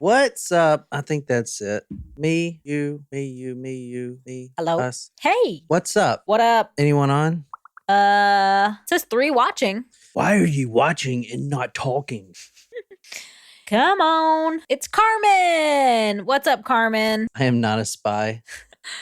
What's up? I think that's it. Me, you, me, you, me, you, me, Hello? us. Hey, What's up? what up? Anyone on? Says 3 watching. Why are you watching and not talking? Come on. It's Carmen. What's up, Carmen? I am not a spy.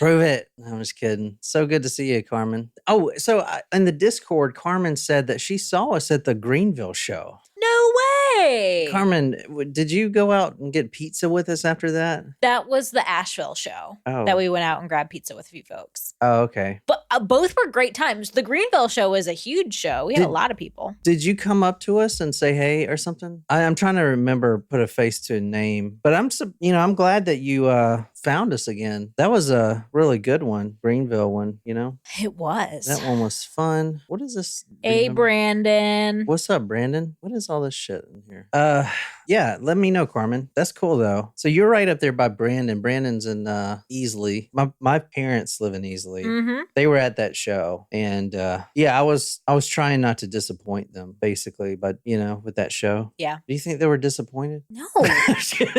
Prove it. No, I'm just kidding. So good to see you, Carmen. Oh, so in the Discord, Carmen said that she saw us at the Greenville show. No way. Carmen, did you go out and get pizza with us after that? That was the Asheville show that we went out and grabbed pizza with a few folks. Oh, okay. But both were great times. The Greenville show was a huge show. We had a lot of people. Did you come up to us and say hey or something? I'm trying to remember, put a face to a name. But I'm glad that you found us again. That was a really good one, Greenville one, It was. That one was fun. What is this? Hey, Brandon. What's up, Brandon? What is all this shit in here? Yeah, let me know, Carmen. That's cool though. So you're right up there by Brandon. Brandon's in Easley. My parents live in Easley. Mm-hmm. They were at that show, and I was trying not to disappoint them, basically. But with that show, yeah. Do you think they were disappointed? No. Shit.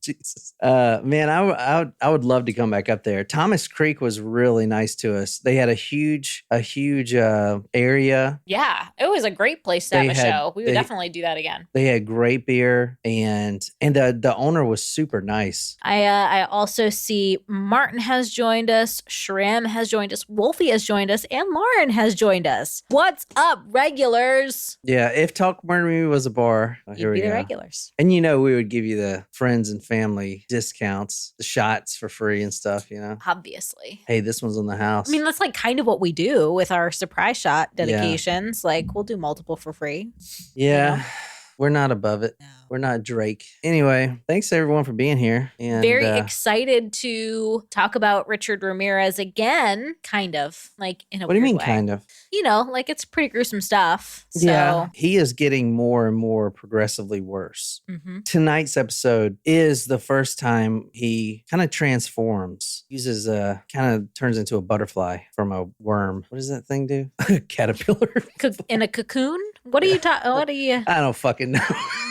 Jesus. Man, I would love to come back up there. Thomas Creek was really nice to us. They had a huge area. Yeah, it was a great place to have a show. We would definitely do that again. They had great beer, and the owner was super nice. I also see Martin has joined us, Shram has joined us, Wolfie has joined us, and Lauren has joined us. What's up, regulars? Yeah, if Talk Murder Me was a bar, You'd be the regulars. And we would give you the friends and family discounts, the shots for free and stuff, Obviously. Hey, this one's in the house. I mean, that's like kind of what we do with our surprise shot dedications. Yeah. Like, we'll do multiple for free. Yeah. We're not above it. No. We're not Drake. Anyway, thanks everyone for being here. And very excited to talk about Richard Ramirez again, kind of, like in a What do you mean, way. kind of? Like it's pretty gruesome stuff. So. Yeah, he is getting more and more progressively worse. Mm-hmm. Tonight's episode is the first time he kind of transforms, kind of turns into a butterfly from a worm. What does that thing do? A caterpillar? In a cocoon? What are you talking? What are you? I don't fucking know.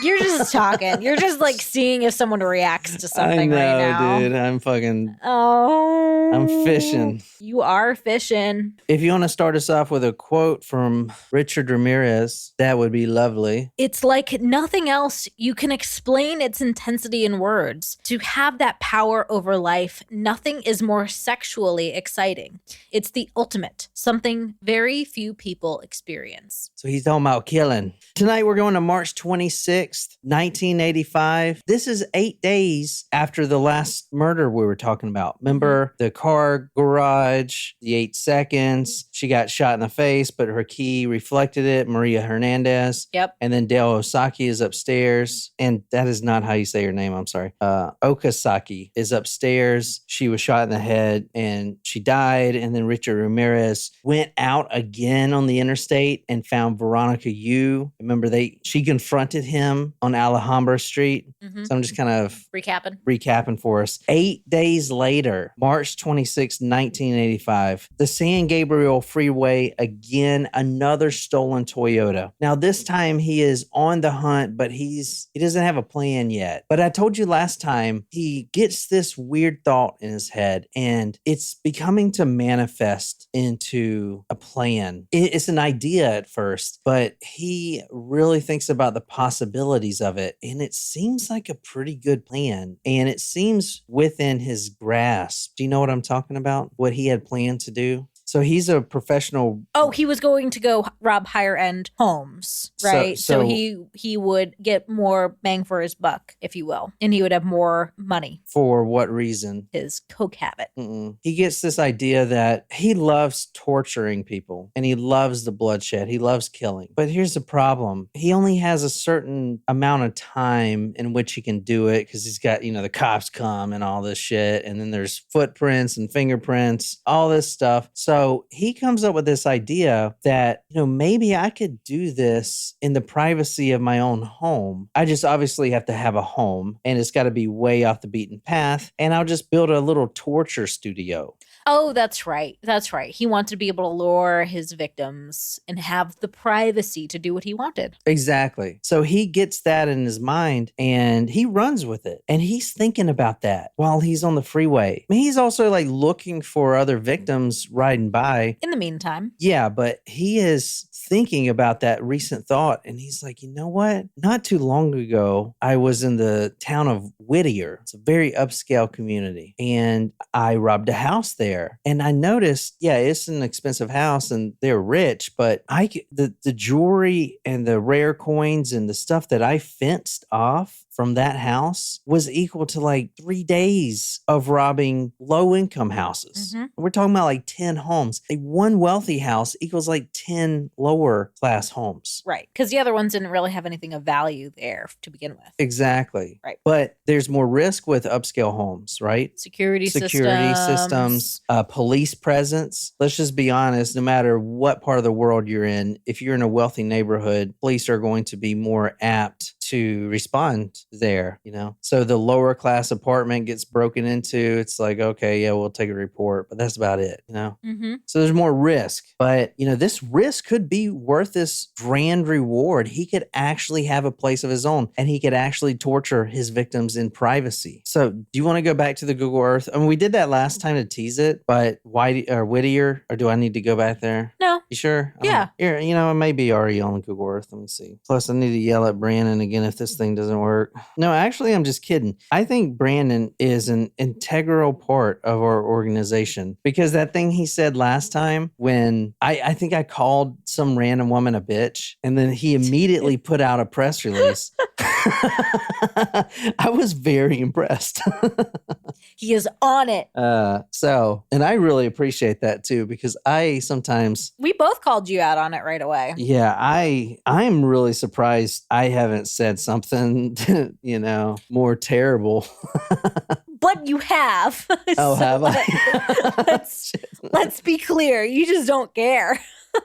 You're just talking. You're just like seeing if someone reacts to something right now. Dude. I'm fucking. Oh. I'm fishing. You are fishing. If you want to start us off with a quote from Richard Ramirez, that would be lovely. It's like nothing else. You can explain its intensity in words. To have that power over life, nothing is more sexually exciting. It's the ultimate, something very few people experience. So he's talking about killing. Tonight we're going to March 26th, 1985. This is 8 days after the last murder we were talking about. Remember the car garage, the 8 seconds. She got shot in the face, but her key reflected it. Maria Hernandez. Yep. And then Dale Osaki is upstairs. And that is not how you say her name. I'm sorry. Okasaki is upstairs. She was shot in the head and she died. And then Richard Ramirez went out again on the interstate and found Veronica Yu. Remember, she confronted him on Alhambra Street. Mm-hmm. So I'm just kind of recapping for us. 8 days later, March 26, 1985, the San Gabriel Freeway, again, another stolen Toyota. Now, this time he is on the hunt, but he doesn't have a plan yet. But I told you last time, he gets this weird thought in his head, and it's becoming to manifest into a plan. It's an idea at first, but he really thinks about the possibilities of it, and it seems like a pretty good plan, and it seems within his grasp. Do you know what I'm talking about? What he had planned to do? So he's a professional. Oh, he was going to go rob higher end homes, right? So he would get more bang for his buck, if you will, and he would have more money. For what reason? His coke habit. He gets this idea that he loves torturing people and he loves the bloodshed. He loves killing. But here's the problem. He only has a certain amount of time in which he can do it because he's got, the cops come and all this shit. And then there's footprints and fingerprints, all this stuff. So he comes up with this idea that, maybe I could do this in the privacy of my own home. I just obviously have to have a home and it's got to be way off the beaten path. And I'll just build a little torture studio. Oh, that's right. That's right. He wanted to be able to lure his victims and have the privacy to do what he wanted. Exactly. So he gets that in his mind and he runs with it. And he's thinking about that while he's on the freeway. I mean, he's also like looking for other victims riding by. In the meantime. Yeah, but he is thinking about that recent thought. And he's like, you know what? Not too long ago, I was in the town of Whittier. It's a very upscale community. And I robbed a house there. And I noticed, yeah, it's an expensive house and they're rich, but the jewelry and the rare coins and the stuff that I fenced off from that house was equal to like 3 days of robbing low income houses. Mm-hmm. We're talking about like 10 homes. One wealthy house equals like 10 lower class homes. Right. Because the other ones didn't really have anything of value there to begin with. Exactly. Right. But there's more risk with upscale homes, right? Security systems, police presence. Let's just be honest, no matter what part of the world you're in, if you're in a wealthy neighborhood, police are going to be more apt to respond there, you know? So the lower class apartment gets broken into, it's like, okay, yeah, we'll take a report, but that's about it, you know? Mm-hmm. So there's more risk, but you know, this risk could be worth this grand reward. He could actually have a place of his own and he could actually torture his victims in privacy. So do you want to go back to the Google Earth? I mean, we did that last time to tease it, but Whittier, or do I need to go back there? No. You sure? Yeah. Here, you know, it may be already on Google Earth. Let me see. Plus, I need to yell at Brandon again if this thing doesn't work. No, actually, I'm just kidding. I think Brandon is an integral part of our organization because that thing he said last time when I think I called some random woman a bitch and then he immediately put out a press release. I was very impressed. He is on it. And I really appreciate that too, because I sometimes... We both called you out on it right away. Yeah, I'm really surprised I haven't said something, you know, more terrible. But you have. Oh, have I? Let's be clear. You just don't care.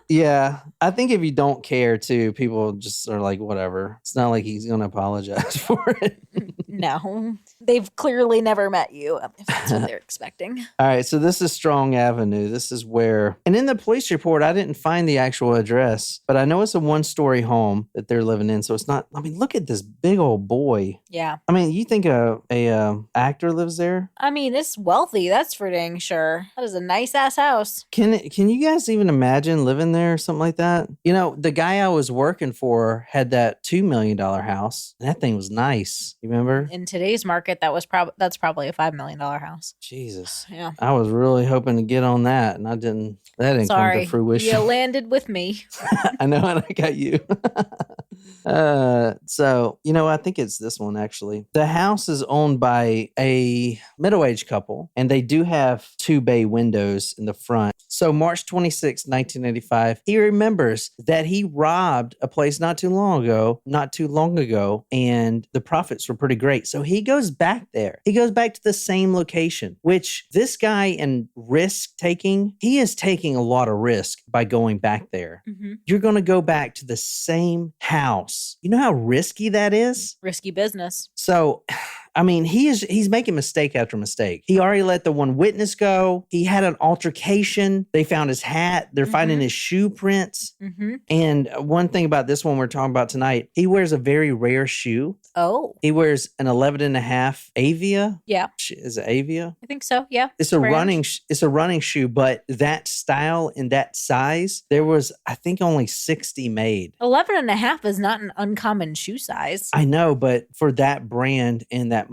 Yeah, I think if you don't care too, people just are like, whatever. It's not like he's going to apologize for it. No, they've clearly never met you if that's what they're expecting. All right, so this is Strong Avenue. This is where, and in the police report, I didn't find the actual address, but I know it's a 1-story home that they're living in. So it's not, I mean, look at this big old boy. Yeah. I mean, you think a actor lives there? I mean, it's wealthy. That's for dang sure. That is a nice ass house. Can you guys even imagine living there or something like that? You know, the guy I was working for had that $2 million house. And that thing was nice. You remember? In today's market, that's probably a $5 million house. Jesus. Yeah. I was really hoping to get on that, and that didn't come to fruition. You landed with me. I know, and I got you. So, you know, I think it's this one actually. The house is owned by a middle-aged couple, and they do have 2 bay windows in the front. So March 26, 1985, he remembers that he robbed a place not too long ago, and the profits were pretty great. So he goes back there. He goes back to the same location, which this guy in risk taking, he is taking a lot of risk by going back there. Mm-hmm. You're going to go back to the same house. You know how risky that is? Risky business. So, I mean, he's making mistake after mistake. He already let the one witness go. He had an altercation. They found his hat. They're finding his shoe prints. Mm-hmm. And one thing about this one we're talking about tonight, he wears a very rare shoe. Oh. He wears an 11.5 Avia. Yeah. Is it Avia? I think so. Yeah. It's a running shoe, but that style and that size, there was, I think, only 60 made. 11.5 is not an uncommon shoe size. I know, but for that brand and that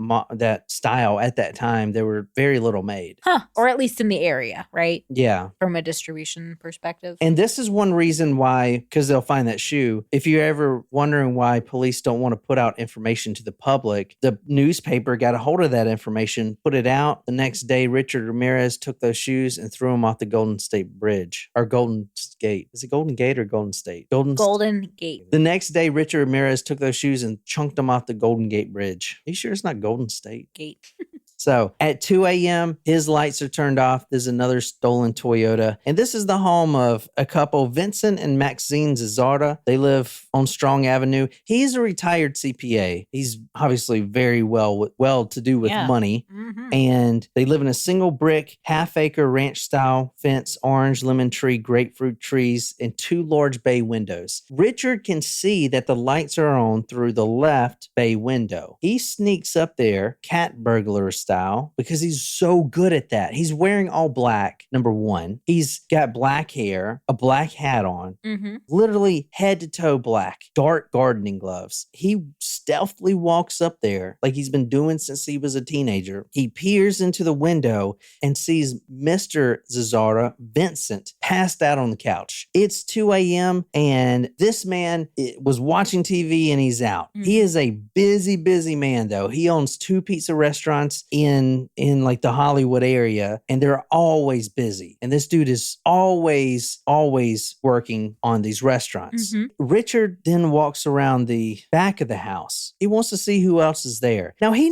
style at that time, there were very little made. Huh. Or at least in the area, right? Yeah. From a distribution perspective. And this is one reason why, because they'll find that shoe. If you're ever wondering why police don't want to put out information to the public, the newspaper got a hold of that information, put it out. The next day, Richard Ramirez took those shoes and threw them off the Golden State Bridge, or Golden Gate. Is it Golden Gate or Golden State? Golden Gate. The next day, Richard Ramirez took those shoes and chunked them off the Golden Gate Bridge. Are you sure it's not Golden State? Gate. So at 2 a.m., his lights are turned off. There's another stolen Toyota. And this is the home of a couple, Vincent and Maxine Zazzara. They live on Strong Avenue. He's a retired CPA. He's obviously very well to do with money. Mm-hmm. And they live in a single brick, half-acre ranch-style fence, orange, lemon tree, grapefruit trees, and 2 large bay windows. Richard can see that the lights are on through the left bay window. He sneaks up there, cat burglar style, because he's so good at that. He's wearing all black, number one. He's got black hair, a black hat on, literally head to toe black, dark gardening gloves. He stealthily walks up there like he's been doing since he was a teenager. He peers into the window and sees Mr. Zazzara, Vincent, passed out on the couch. It's 2 a.m. and this man was watching TV and he's out. He is a busy man though. He owns 2 pizza restaurants in like the Hollywood area, and they're always busy. And this dude is always working on these restaurants. Richard then walks around the back of the house. He wants to see who else is there. Now he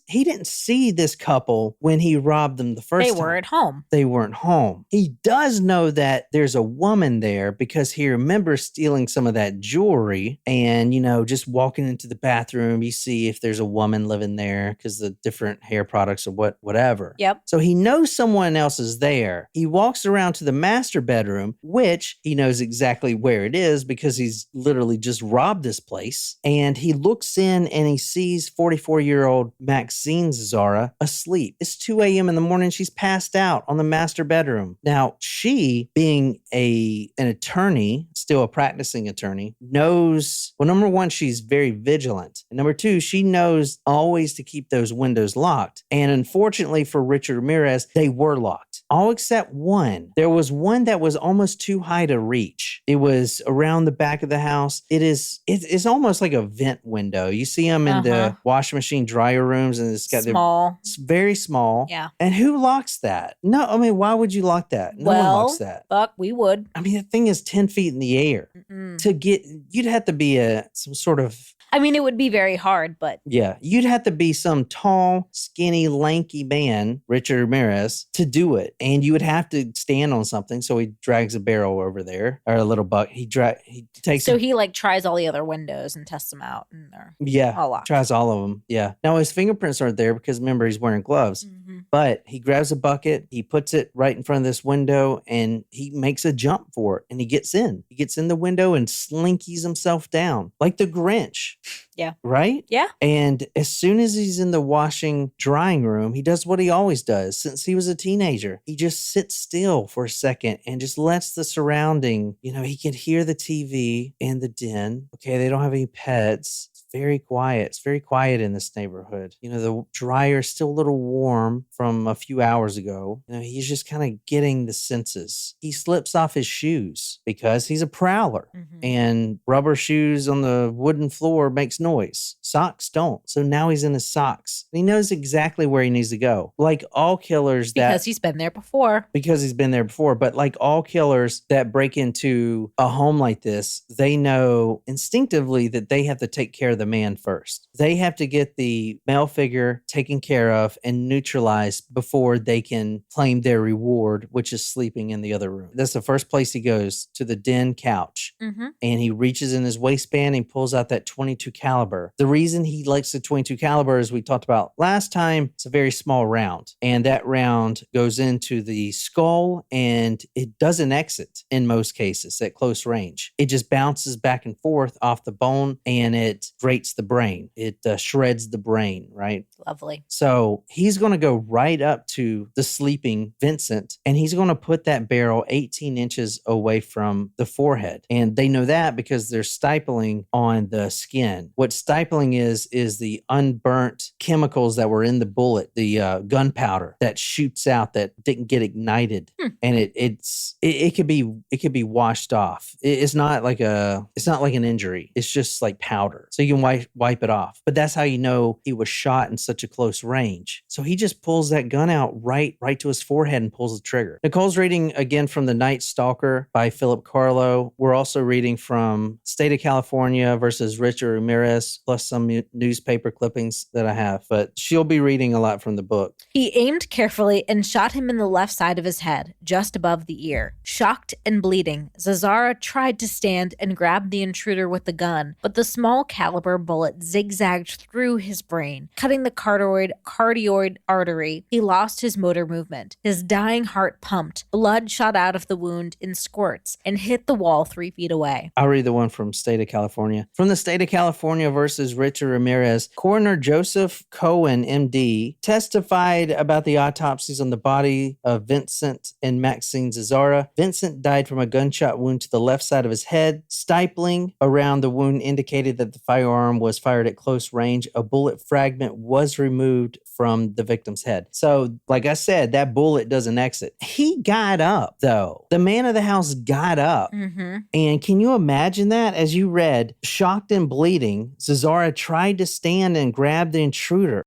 didn't see this couple when he robbed them the first time. They were at home. They weren't home. He does know that there's a woman there because he remembers stealing some of that jewelry, and just walking into the bathroom, you see if there's a woman living there because the different hair products or whatever. Yep. So he knows someone else is there. He walks around to the master bedroom, which he knows exactly where it is because he's literally just robbed this place. And he looks in and he sees 44-year-old Maxine Zazzara asleep. It's 2 a.m. in the morning. She's passed out on the master bedroom. Now, she, being an attorney, still a practicing attorney, knows, well, number one, she's very vigilant. And number two, she knows always to keep those windows locked. And unfortunately for Richard Ramirez, they were locked. All except one. There was one that was almost too high to reach. It was around the back of the house. It's almost like a vent window. You see them in the washing machine dryer rooms, and it's got small. It's very small. Yeah. And who locks that? No, I mean, why would you lock that? No one locks that. Buck, we would. I mean, the thing is 10 feet in the air. You'd have to be some sort of, I mean, it would be very hard, but yeah, you'd have to be some tall, skinny, lanky man, Richard Ramirez, to do it. And you would have to stand on something. So he drags a barrel over there, or a little buck. He takes. So he tries all the other windows and tests them out, and they're all locked. Tries all of them. Yeah. Now his fingerprints aren't there because remember he's wearing gloves. But he grabs a bucket, he puts it right in front of this window, and he makes a jump for it. And he gets in. He gets in the window and slinkies himself down like the Grinch. Yeah. Right? Yeah. And as soon as he's in the drying room, he does what he always does since he was a teenager. He just sits still for a second and just lets the surrounding, he can hear the TV in the den. Okay, they don't have any pets. Very quiet. It's very quiet in this neighborhood. The dryer is still a little warm from a few hours ago. He's just kind of getting the senses. He slips off his shoes because he's a prowler, and rubber shoes on the wooden floor makes noise. Socks don't. So now he's in his socks. He knows exactly where he needs to go. Like all killers because he's been there before. Because he's been there before. But like all killers that break into a home like this, they know instinctively that they have to take care of the man first. They have to get the male figure taken care of and neutralized before they can claim their reward, which is sleeping in the other room. That's the first place he goes, to the den couch. And he reaches in his waistband and pulls out that 22 caliber. The reason he likes the 22 caliber, as we talked about last time, it's a very small round. And that round goes into the skull and it doesn't exit in most cases at close range. It just bounces back and forth off the bone and it grates the brain. It shreds the brain, right? Lovely. So he's going to go right up to the sleeping Vincent and he's going to put that barrel 18 inches away from the forehead. And they know that because there's stippling on the skin. What stippling is the unburnt chemicals that were in the bullet, the gunpowder that shoots out that didn't get ignited. And it could be washed off. It's not like an injury. It's just like powder. So you can wipe it off. But that's how you know he was shot in such a close range. So he just pulls that gun out right to his forehead and pulls the trigger. Nicole's reading again from The Night Stalker by Philip Carlo. We're also reading from State of California versus Richard Ramirez, plus some newspaper clippings that I have. But she'll be reading a lot from the book. He aimed carefully and shot him in the left side of his head, just above the ear. Shocked and bleeding, Zazzara tried to stand and grab the intruder with the gun, but the small caliber bullet zigzagged through his brain, cutting the cardioid artery. He lost his motor movement. His dying heart pumped. Blood shot out of the wound in squirts and hit the wall 3 feet away. I'll read the one from State of California. From the State of California versus Richard Ramirez, Coroner Joseph Cohen, MD, testified about the autopsies on the body of Vincent and Maxine Zazzara. Vincent died from a gunshot wound to the left side of his head. Stipling around the wound indicated that the firearm was fired at close range. A bullet fragment was removed from the victim's head. So, like I said, that bullet doesn't exit. He got up, though. The man of the house got up. Mm-hmm. And can you imagine that? As you read, shocked and bleeding, Zazzara tried to stand and grab the intruder.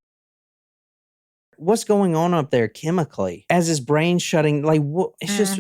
What's going on up there chemically as his brain's shutting? Like, it's just,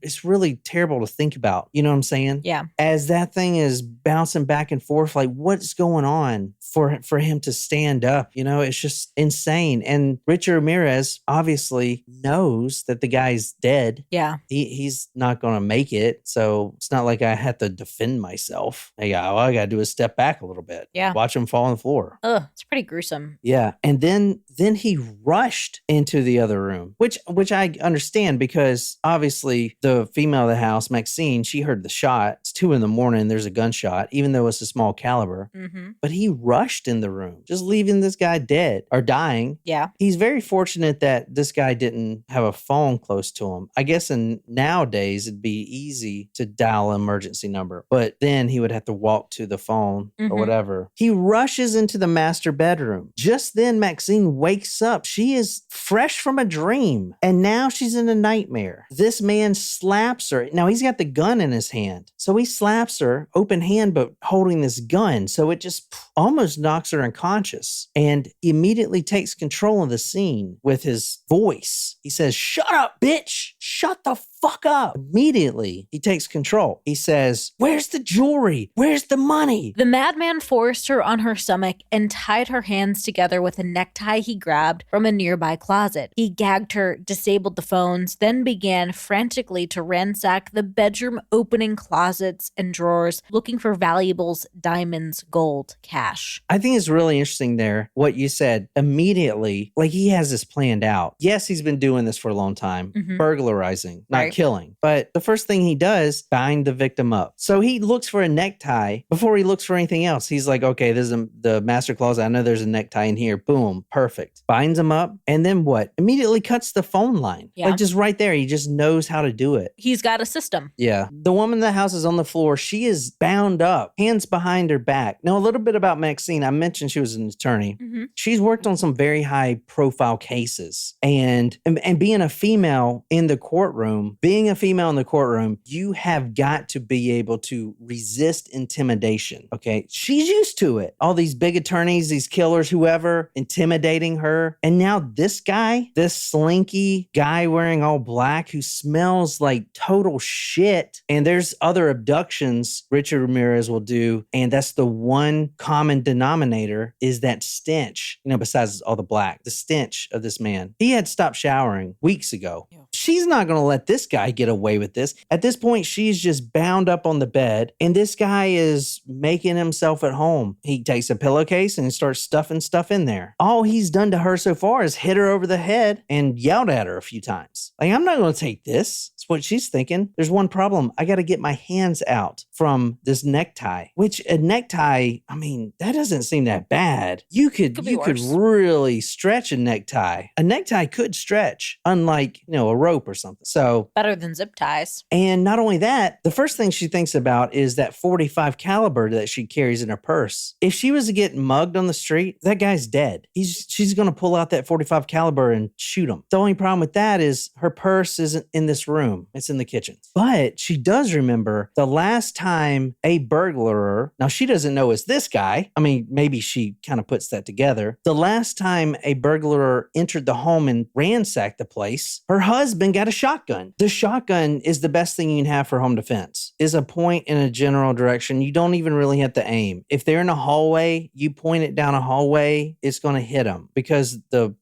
it's really terrible to think about. You know what I'm saying? Yeah. As that thing is bouncing back and forth, like, what's going on for him to stand up? You know, it's just insane. And Richard Ramirez obviously knows that the guy's dead. Yeah. He's not going to make it. So it's not like I have to defend myself. All I got to do is step back a little bit. Yeah. Watch him fall on the floor. Ugh, it's pretty gruesome. Yeah. And then he rushed into the other room, which I understand because obviously the female of the house, Maxine, she heard the shot. It's 2 a.m. There's a gunshot, even though it's a small caliber. Mm-hmm. But he rushed in the room, just leaving this guy dead or dying. Yeah. He's very fortunate that this guy didn't have a phone close to him. I guess nowadays it'd be easy to dial an emergency number, but then he would have to walk to the phone or whatever. He rushes into the master bedroom. Just then, Maxine wakes up. She is fresh from a dream, and now she's in a nightmare. This man slaps her. Now, he's got the gun in his hand. So he slaps her, open hand, but holding this gun. So it just almost knocks her unconscious. And he immediately takes control of the scene with his voice. He says, "Shut up, bitch! Shut the fuck up!" Immediately, he takes control. He says, "Where's the jewelry? Where's the money?" The madman forced her on her stomach and tied her hands together with a necktie he grabbed from a nearby closet. He gagged her, disabled the phones, then began frantically to ransack the bedroom opening closets and drawers, looking for valuables, diamonds, gold, cash. I think it's really interesting there, what you said. Immediately, like he has this planned out. Yes, he's been doing this for a long time, burglarizing, not killing. But the first thing he does, bind the victim up. So he looks for a necktie before he looks for anything else. He's like, okay, this is the master closet. I know there's a necktie in here. Boom, perfect. Binds him up. And then what? Immediately cuts the phone line. Yeah. Like just right there. He just knows how to do it. He's got a system. Yeah. The woman in the house is on the floor. She is bound up, hands behind her back. Now, a little bit about Maxine. I mentioned she was an attorney. She's worked on some very high profile cases. And being a female in the courtroom, you have got to be able to resist intimidation. Okay. She's used to it. All these big attorneys, these killers, whoever, intimidating her. And now this guy, this slinky guy wearing all black who smells like total shit. And there's other abductions Richard Ramirez will do. And that's the one common denominator is that stench, besides all the black, the stench of this man. He had stopped showering weeks ago. Yeah. She's not going to let this guy get away with this. At this point, she's just bound up on the bed, and this guy is making himself at home. He takes a pillowcase and starts stuffing stuff in there. All he's done to her so far is hit her over the head and yelled at her a few times. Like, I'm not going to take this. That's what she's thinking. There's one problem. I got to get my hands out from this necktie, which a necktie, that doesn't seem that bad. You could really stretch a necktie. A necktie could stretch, unlike, a rope or something. So Better than zip ties. And not only that, the first thing she thinks about is that 45 caliber that she carries in her purse. If she was to get mugged on the street, that guy's dead. She's going to pull out that 45 caliber and shoot him. The only problem with that is her purse isn't in this room. It's in the kitchen. But she does remember the last time a burglar, now she doesn't know it's this guy. I mean, maybe she kind of puts that together. The last time a burglar entered the home and ransacked the place, her husband got a shotgun. The shotgun is the best thing you can have for home defense, is a point in a general direction. You don't even really have to aim. If they're in a hallway, you point it down a hallway, it's going to hit them because the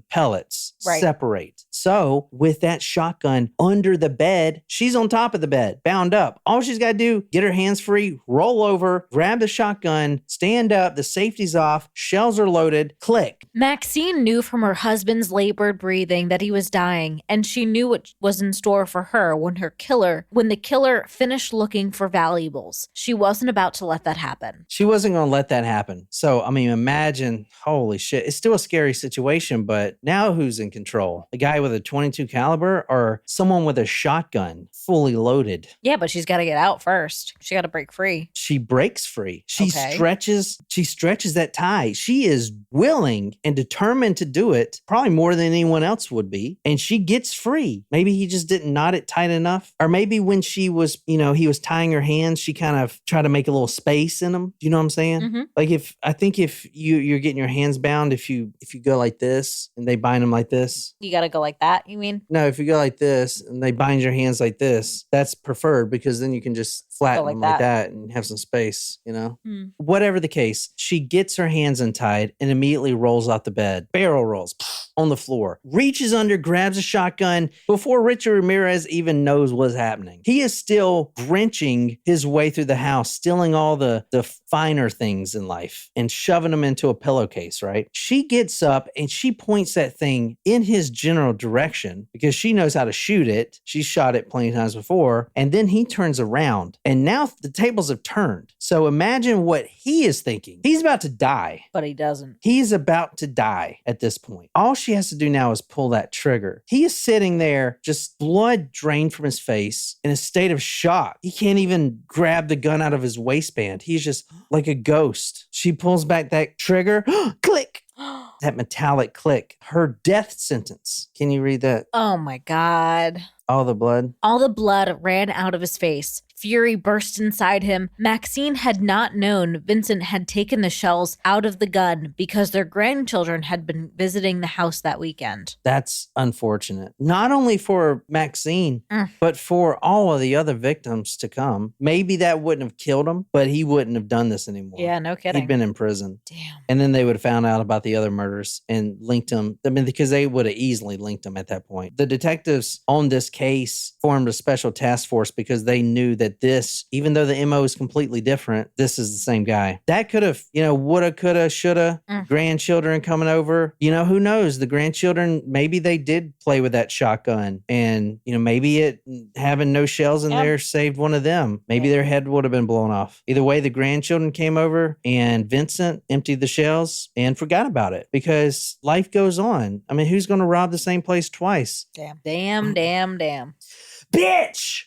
pellets separate. So with that shotgun under the bed, she's on top of the bed, bound up. All she's got to do, get her hands free, roll over, grab the shotgun, stand up, the safety's off, shells are loaded, click. Maxine knew from her husband's labored breathing that he was dying, and she knew what was in store for her when the killer finished looking for valuables. She wasn't about to let that happen. She wasn't going to let that happen. So, I mean, imagine, holy shit. It's still a scary situation, but now who's in control? A guy with a 22 caliber or someone with a shotgun fully loaded? Yeah, but she's got to get out first. She got to break free. She breaks free. She stretches that tie. She is willing and determined to do it, probably more than anyone else would be. And she gets free. Maybe he just didn't knot it tight enough. Or maybe when she was, he was tying her hands, she kind of tried to make a little space in them. Do you know what I'm saying? Mm-hmm. Like if you're getting your hands bound, if you go like this and they bind them like this. You got to go like that, you mean? No, if you go like this and they bind your hands like this, that's preferred because then you can just flatten them like that and have some space, Whatever the case, she gets her hands untied and immediately rolls out the bed. Barrel rolls on the floor, reaches under, grabs a shotgun before Richard Ramirez even knows what's happening. He is still wrenching his way through the house, stealing all the finer things in life and shoving them into a pillowcase, right? She gets up and she points that thing in his general direction because she knows how to shoot it. She's shot it plenty of times before. And then he turns around and now the tables have turned. So imagine what he is thinking. He's about to die. But he doesn't. He's about to die at this point. All she has to do now is pull that trigger. He is sitting there, just blood drained from his face in a state of shock. He can't even grab the gun out of his waistband. He's just like a ghost. She pulls back that trigger. Click. That metallic click. Her death sentence. Can you read that? Oh my God. All the blood? All the blood ran out of his face. Fury burst inside him. Maxine had not known Vincent had taken the shells out of the gun because their grandchildren had been visiting the house that weekend. That's unfortunate. Not only for Maxine, but for all of the other victims to come. Maybe that wouldn't have killed him, but he wouldn't have done this anymore. Yeah, no kidding. He'd been in prison. Damn. And then they would have found out about the other murders and linked him. I mean, because they would have easily linked him at that point. The detectives on this case formed a special task force because they knew that this, even though the MO is completely different, this is the same guy. That could have, woulda, coulda, shoulda, grandchildren coming over. Who knows? The grandchildren, maybe they did play with that shotgun and, maybe it having no shells in there saved one of them. Maybe their head would have been blown off. Either way, the grandchildren came over and Vincent emptied the shells and forgot about it because life goes on. I mean, who's going to rob the same place twice? Damn. Bitch!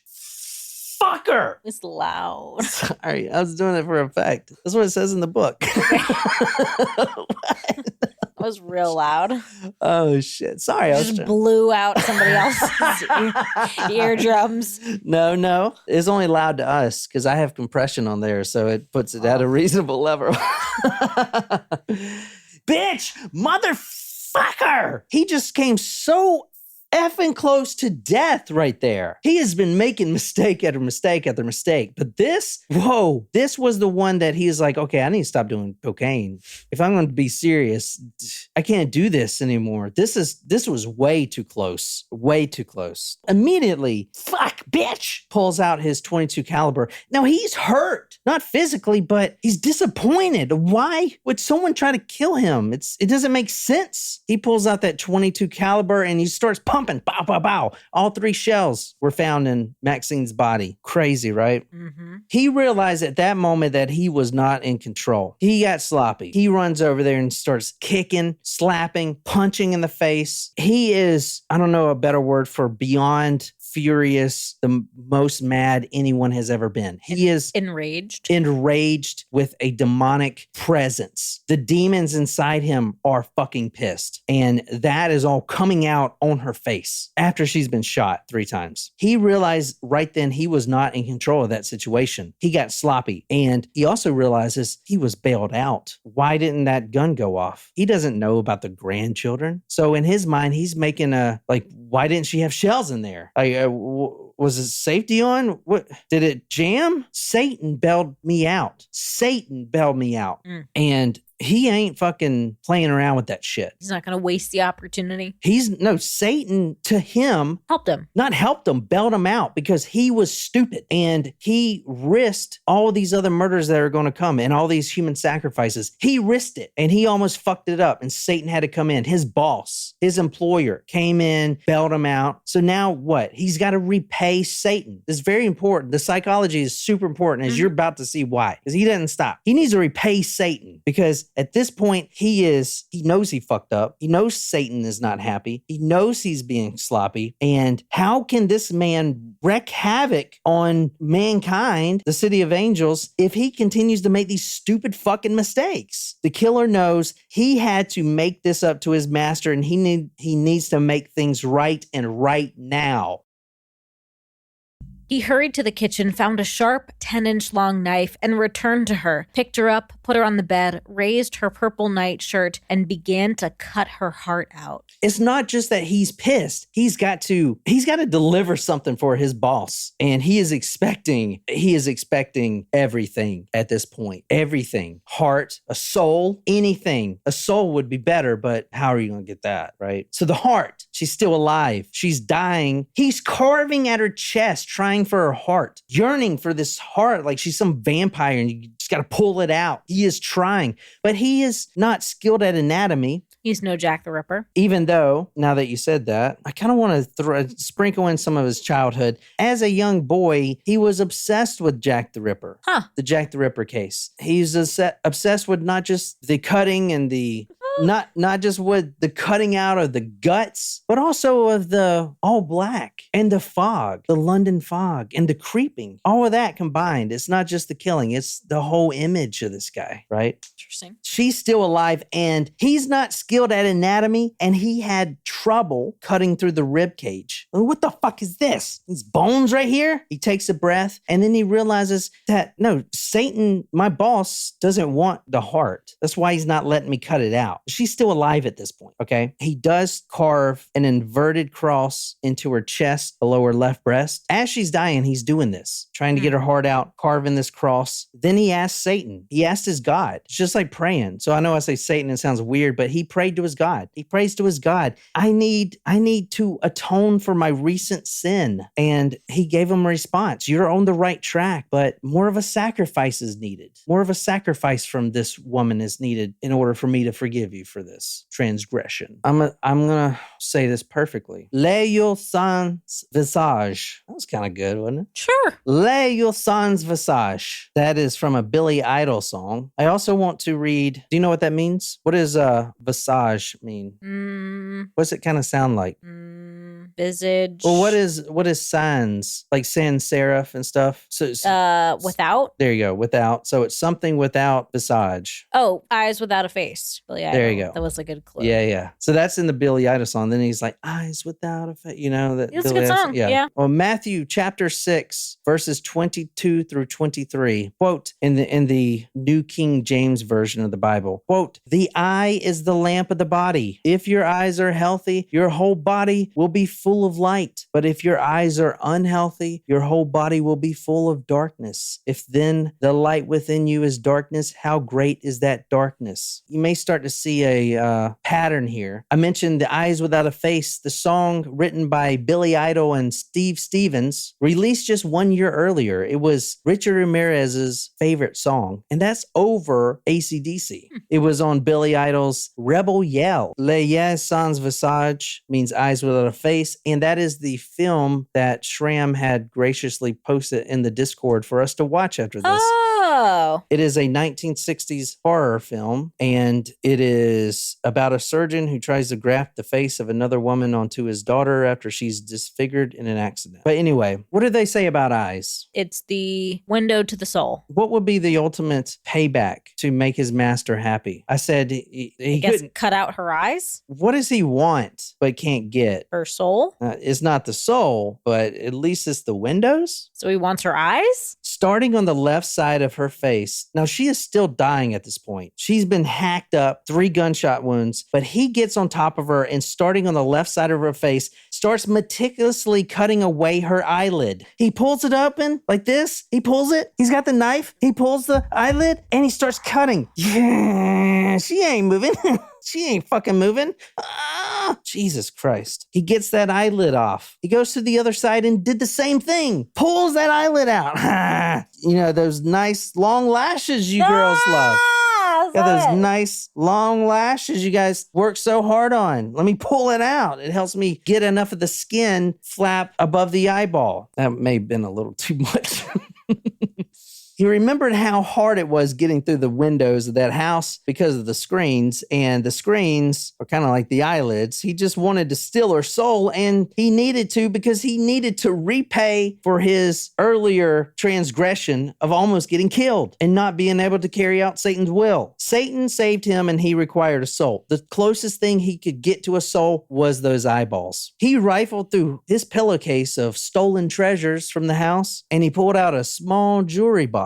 Fucker! It's loud. Sorry, I was doing it for effect. That's what it says in the book. It was real loud. Oh, shit. Sorry. I just blew out somebody else's eardrums. No. It's only loud to us because I have compression on there, so it puts it at a reasonable level. Bitch! Motherfucker! He just came so effing close to death right there. He has been making mistake after mistake after mistake. But this was the one that he is like, okay, I need to stop doing cocaine. If I'm going to be serious, I can't do this anymore. This was way too close. Way too close. Immediately, fuck, bitch, pulls out his 22 caliber. Now he's hurt, not physically, but he's disappointed. Why would someone try to kill him? It doesn't make sense. He pulls out that 22 caliber and he starts pumping. Bow, bow, bow. All 3 shells were found in Maxine's body. Crazy, right? Mm-hmm. He realized at that moment that he was not in control. He got sloppy. He runs over there and starts kicking, slapping, punching in the face. He is, I don't know a better word for beyond furious, the most mad anyone has ever been. He is enraged with a demonic presence. The demons inside him are fucking pissed. And that is all coming out on her face after she's been shot 3 times. He realized right then he was not in control of that situation. He got sloppy. And he also realizes he was bailed out. Why didn't that gun go off? He doesn't know about the grandchildren. So in his mind, he's making why didn't she have shells in there? Was it safety on? What did it jam? Satan bailed me out. And he ain't fucking playing around with that shit. He's not going to waste the opportunity. Satan to him helped him. Not helped him, bailed him out because he was stupid. And he risked all these other murders that are going to come and all these human sacrifices. He risked it and he almost fucked it up. And Satan had to come in. His boss, his employer came in, bailed him out. So now what? He's got to repay Satan. This is very important. The psychology is super important as you're about to see why. Because he doesn't stop. He needs to repay Satan because at this point, he knows he fucked up. He knows Satan is not happy. He knows he's being sloppy. And how can this man wreak havoc on mankind, the city of angels, if he continues to make these stupid fucking mistakes? The killer knows he had to make this up to his master and he needs to make things right and right now. He hurried to the kitchen, found a sharp 10-inch long knife, and returned to her, picked her up, put her on the bed, raised her purple nightshirt, and began to cut her heart out. It's not just that he's pissed. He's got to deliver something for his boss. And he is expecting everything at this point. Everything. Heart, a soul, anything. A soul would be better, but how are you going to get that, right? So the heart, she's still alive. She's dying. He's carving at her chest, trying for her heart, yearning for this heart like she's some vampire and you just got to pull it out. He is trying, but he is not skilled at anatomy. He's no Jack the Ripper. Even though, now that you said that, I kind of want to sprinkle in some of his childhood. As a young boy, he was obsessed with Jack the Ripper. The Jack the Ripper case. He's obsessed with not just the cutting and the not just with the cutting out of the guts, but also of the all black and the fog, the London fog and the creeping. All of that combined. It's not just the killing. It's the whole image of this guy, right? Interesting. She's still alive and he's not skilled at anatomy and he had trouble cutting through the rib cage. What the fuck is this? These bones right here? He takes a breath and then he realizes that no, Satan, my boss, doesn't want the heart. That's why he's not letting me cut it out. She's still alive at this point, okay? He does carve an inverted cross into her chest below her left breast. As she's dying, he's doing this, trying to get her heart out, carving this cross. Then he asked Satan. He asked his God. It's just like praying. So I know I say Satan, it sounds weird, but he prayed to his God. He prays to his God. I need to atone for my recent sin. And he gave him a response. You're on the right track, but more of a sacrifice is needed. More of a sacrifice from this woman is needed in order for me to forgive you for this transgression. I'm gonna say this perfectly. Le sans visage. That was kind of good, wasn't it? Sure. Le sans visage. That is from a Billy Idol song. I also want to read. Do you know what that means? What does visage mean? What's it kind of sound like? Visage. Well, what is sans? Like sans serif and stuff. So without. There you go. Without. So it's something without visage. Oh, eyes without a face. Billy Idol. There you go. That was a good clue. Yeah. So that's in the Billy Idol song. Then he's like, eyes without a face. You know that. It's a good song. Yeah. Well, Matthew chapter 6, verses 22 through 23. Quote in the New King James Version of the Bible. Quote, the eye is the lamp of the body. If your eyes are healthy, your whole body will be full of light. But if your eyes are unhealthy, your whole body will be full of darkness. If then the light within you is darkness, how great is that darkness? You may start to see a pattern here. I mentioned The Eyes Without a Face, the song written by Billy Idol and Steve Stevens, released just 1 year earlier. It was Richard Ramirez's favorite song, and that's over AC/DC. It was on Billy Idol's Rebel Yell. Le Sans Visage means eyes without a face. this, and that is the film that Shram had graciously posted in the Discord for us to watch after this. Oh. It is a 1960s horror film, and it is about a surgeon who tries to graft the face of another woman onto his daughter after she's disfigured in an accident. But anyway, what do they say about eyes? It's the window to the soul. What would be the ultimate payback to make his master happy? I said he Guess couldn't. cut out her eyes? What does he want but can't get? Her soul? It's not the soul, but at least it's the windows. So he wants her eyes? Starting on the left side of her face. Now, she is still dying at this point. She's been hacked up, 3 gunshot wounds, but he gets on top of her and starting on the left side of her face, starts meticulously cutting away her eyelid. He pulls it open like this. He pulls it. He's got the knife. He pulls the eyelid and he starts cutting. Yeah, she ain't moving. She ain't fucking moving. Ah, Jesus Christ. He gets that eyelid off. He goes to the other side and did the same thing. Pulls that eyelid out. You know, those nice long lashes you girls love. Got those nice long lashes you guys work so hard on. Let me pull it out. It helps me get enough of the skin flap above the eyeball. That may have been a little too much. He remembered how hard it was getting through the windows of that house because of the screens, and the screens are kind of like the eyelids. He just wanted to steal her soul, and he needed to because he needed to repay for his earlier transgression of almost getting killed and not being able to carry out Satan's will. Satan saved him, and he required a soul. The closest thing he could get to a soul was those eyeballs. He rifled through his pillowcase of stolen treasures from the house, and he pulled out a small jewelry box.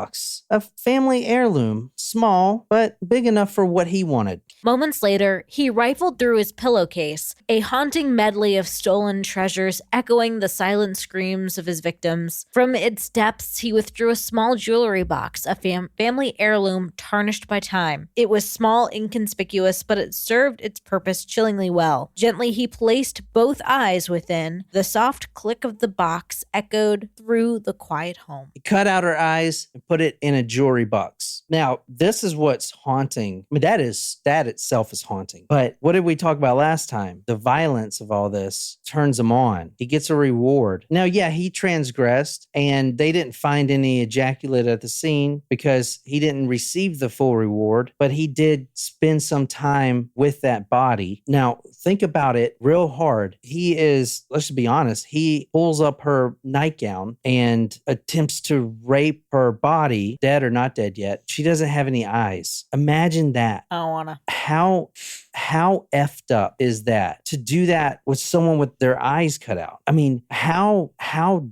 A family heirloom, small, but big enough for what he wanted. Moments later, he rifled through his pillowcase, a haunting medley of stolen treasures echoing the silent screams of his victims. From its depths, he withdrew a small jewelry box, a family heirloom tarnished by time. It was small, inconspicuous, but it served its purpose chillingly well. Gently, he placed both eyes within. The soft click of the box echoed through the quiet home. He cut out her eyes and put it in a jewelry box. Now, this is what's haunting. I mean, that itself is haunting. But what did we talk about last time? The violence of all this turns him on. He gets a reward. Now, yeah, he transgressed and they didn't find any ejaculate at the scene because he didn't receive the full reward, but he did spend some time with that body. Now, think about it real hard. Let's just be honest, he pulls up her nightgown and attempts to rape her body, dead or not dead yet. She doesn't have any eyes. Imagine that. I don't wanna. How effed up is that to do that with someone with their eyes cut out? I mean, how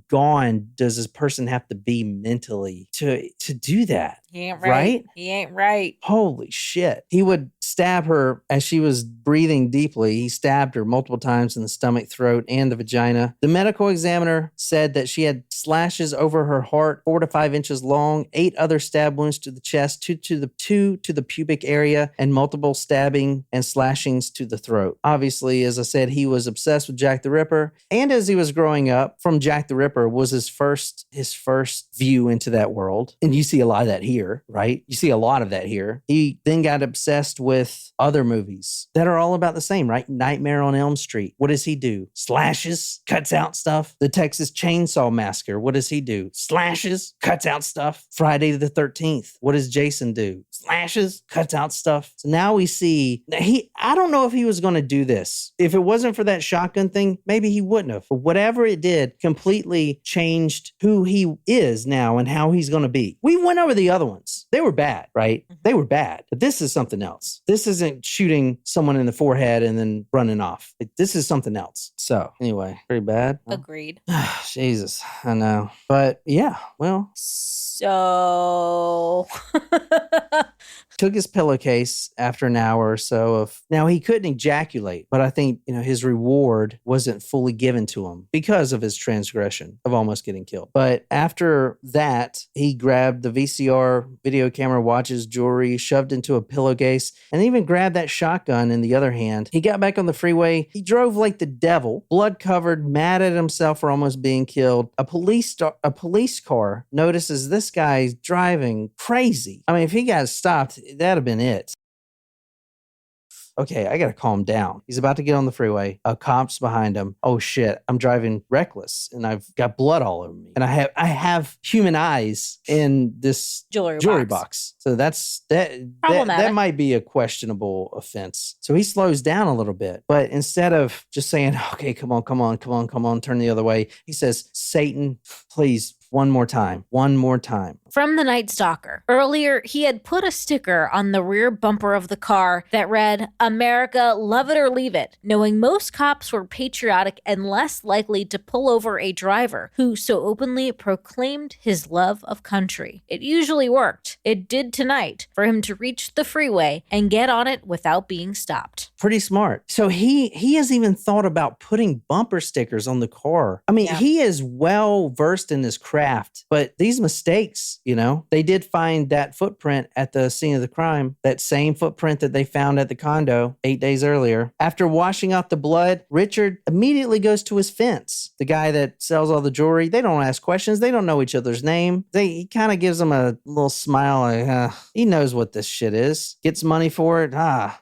gone does this person have to be mentally to do that? He ain't right. He ain't right. Holy shit. He would stab her as she was breathing deeply. He stabbed her multiple times in the stomach, throat, and the vagina. The medical examiner said that she had slashes over her heart, 4 to 5 inches long, 8 other stab wounds to the chest, 2 to the pubic area, and multiple stabbing and slashings to the throat. Obviously, as I said, he was obsessed with Jack the Ripper. And as he was growing up, from Jack the Ripper was his first view into that world. And you see a lot of that here, right? You see a lot of that here. He then got obsessed with other movies that are all about the same, right? Nightmare on Elm Street. What does he do? Slashes, cuts out stuff. The Texas Chainsaw Massacre. What does he do? Slashes, cuts out stuff. Friday the 13th. What does Jason do? Slashes, cuts out stuff. So now we see, I don't know if he was going to do this. If it wasn't for that shotgun thing, maybe he wouldn't have. But whatever it did completely changed who he is now and how he's going to be. We went over the other ones. They were bad, right? They were bad. But this is something else. This isn't shooting someone in the forehead and then running off. This is something else. So anyway, pretty bad. Agreed. Jesus, I know. But yeah, well. So took his pillowcase after an hour or so of, now he couldn't ejaculate, but I think, his reward wasn't fully given to him because of his transgression of almost getting killed. But after that, he grabbed the VCR video camera, watches, jewelry, shoved into a pillowcase, and even grabbed that shotgun in the other hand. He got back on the freeway. He drove like the devil, blood covered, mad at himself for almost being killed. A police car notices this guy's driving crazy. I mean, if he got stopped, that'd have been it. okay, I got to calm down. He's about to get on the freeway. A cop's behind him. Oh shit, I'm driving reckless and I've got blood all over me. And I have human eyes in this jewelry box. So that might be a questionable offense. So he slows down a little bit, but instead of just saying, okay, come on, turn the other way, he says, Satan, please, one more time. From the Night Stalker. Earlier, he had put a sticker on the rear bumper of the car that read, America, love it or leave it, knowing most cops were patriotic and less likely to pull over a driver who so openly proclaimed his love of country. It usually worked. It did tonight for him to reach the freeway and get on it without being stopped. Pretty smart. So he has even thought about putting bumper stickers on the car. I mean, he is well versed in his craft, but these mistakes, they did find that footprint at the scene of the crime, that same footprint that they found at the condo 8 days earlier. After washing out the blood, Richard immediately goes to his fence. The guy that sells all the jewelry, they don't ask questions. They don't know each other's name. He kind of gives them a little smile. Like, he knows what this shit is. Gets money for it.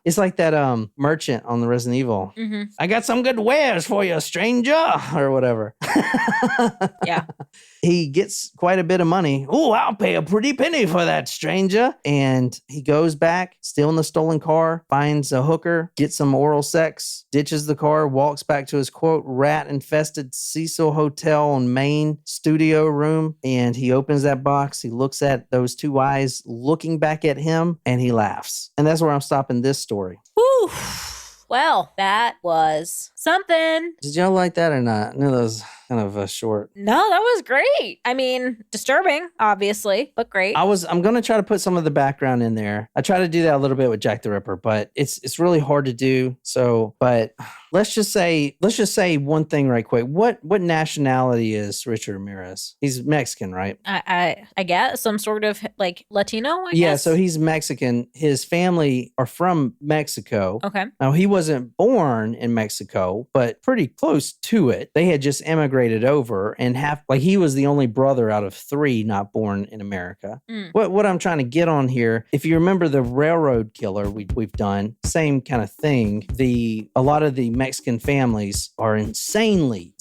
It's like that merchant on the Resident Evil. Mm-hmm. I got some good wares for you, stranger, or whatever. Yeah. He gets quite a bit of money. Oh, I'll pay a pretty penny for that, stranger. And he goes back, stealing the stolen car, finds a hooker, gets some oral sex, ditches the car, walks back to his, quote, rat-infested Cecil Hotel on Main studio room. And he opens that box. He looks at those two eyes looking back at him, and he laughs. And that's where I'm stopping this story. Woo! Well, that was something. Did y'all like that or not? I knew that was kind of a short. No, that was great. I mean, disturbing, obviously, but great. I'm going to try to put some of the background in there. I try to do that a little bit with Jack the Ripper, but it's really hard to do. So, but let's just say one thing right quick. What nationality is Richard Ramirez? He's Mexican, right? I guess some sort of like Latino, I guess. Yeah, so he's Mexican. His family are from Mexico. Okay. Now, he wasn't born in Mexico, but pretty close to it. They had just immigrated over and he was the only brother out of 3 not born in America. What I'm trying to get on here, if you remember the railroad killer we've done, same kind of thing. A lot of the Mexican families are insanely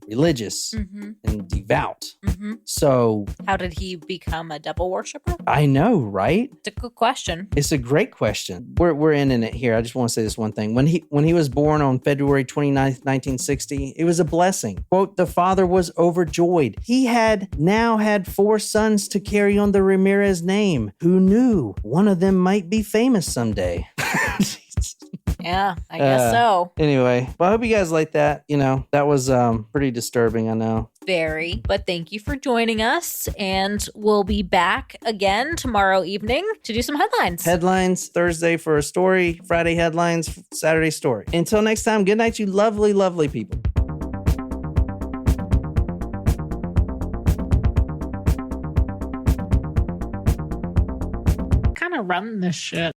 religious and devout. Mm-hmm. So how did he become a devil worshiper? I know, right? It's a good question. It's a great question. We're ending it here. I just want to say this one thing. When he was born on February 29th, 1960, it was a blessing. Quote, the father was overjoyed. He had now had 4 sons to carry on the Ramirez name. Who knew one of them might be famous someday? Yeah, I guess so. Anyway, well, I hope you guys like that. That was pretty disturbing, I know. Very, but thank you for joining us, and we'll be back again tomorrow evening to do some headlines. Headlines Thursday for a story, Friday headlines, Saturday story. Until next time, good night, you lovely, lovely people. Kind of run this shit.